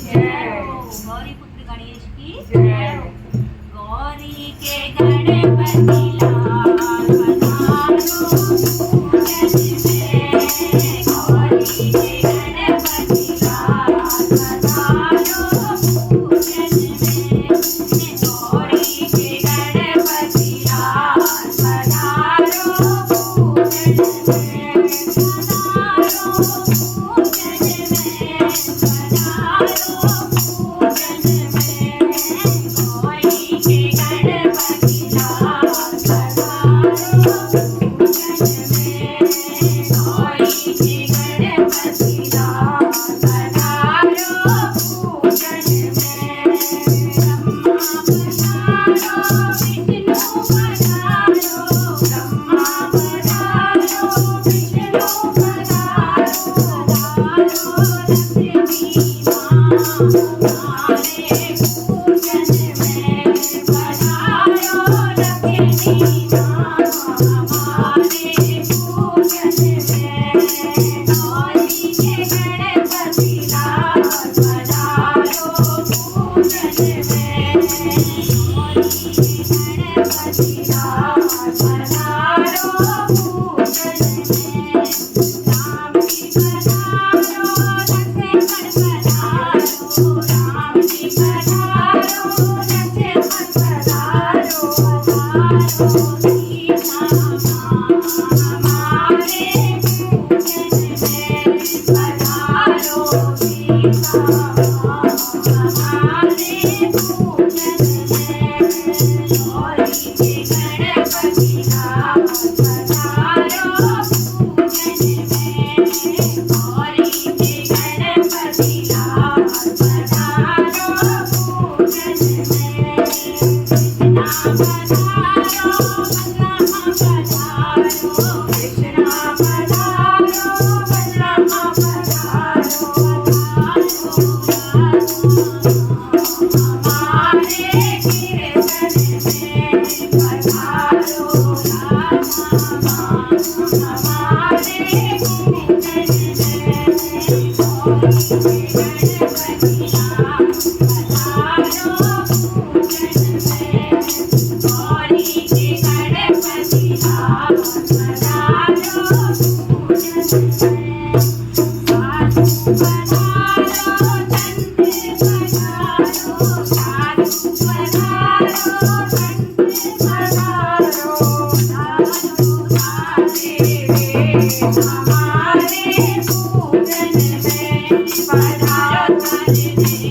जय हो। गौरी पुत्र गणेश की जय हो। गौरी के गणपति लाल पधारो पूजन में। गौरी के गणपति लाल पधारो पूजन में। गौरी के गणपति लाल पधारो पूजन में। पधारो पूजन में। पधारो पूजन में। गौरी के गणपति लाल पधारो पूजन में। गौरी के गणपति लाल पधारो पूजन में। ब्रह्मा पधारो विष्णु पधारो। ब्रह्मा पधारो विष्णु पधारो। पधारो लक्ष्मी माँ हमारे पूजन में। पधारो लक्ष्मी माँ हमारे पूजन में। गौरी के गणपति लाल पधारो पूजन में। गौरी के गणपति लाल पधारो पूजन में। राम जी पधारो लक्ष्मण पधारो। राम जी पधारो लक्ष्मण पधारो। पधारो सीता माँ हमारे पूजन में। पधारो सीता माँ हमारे पूजन में। गौरी के गणपति लाल पधारो पूजन में। गौरी के गणपति लाल पधारो पूजन में। कृष्णा पधारो बलरामा पधारो। कृष्णा पधारो बलरामा पधारो। पधारो हमारे कीर्तन में। पधारो राधा हमारे कीर्तन में। गौरी के गणपति लाल पधारो पूजन में। गौरी के गणपति लाल पधारो पूजन में। साधु पधारो संत पधारो। साधु पधारो संत पधारो। साधु साधे हमारे पूजन में। पधारो धन्य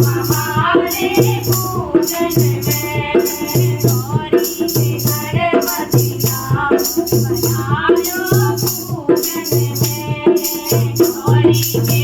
हमारे पूजन में। गौरी के गणपति लाल पधारो पूजन में। गौरी के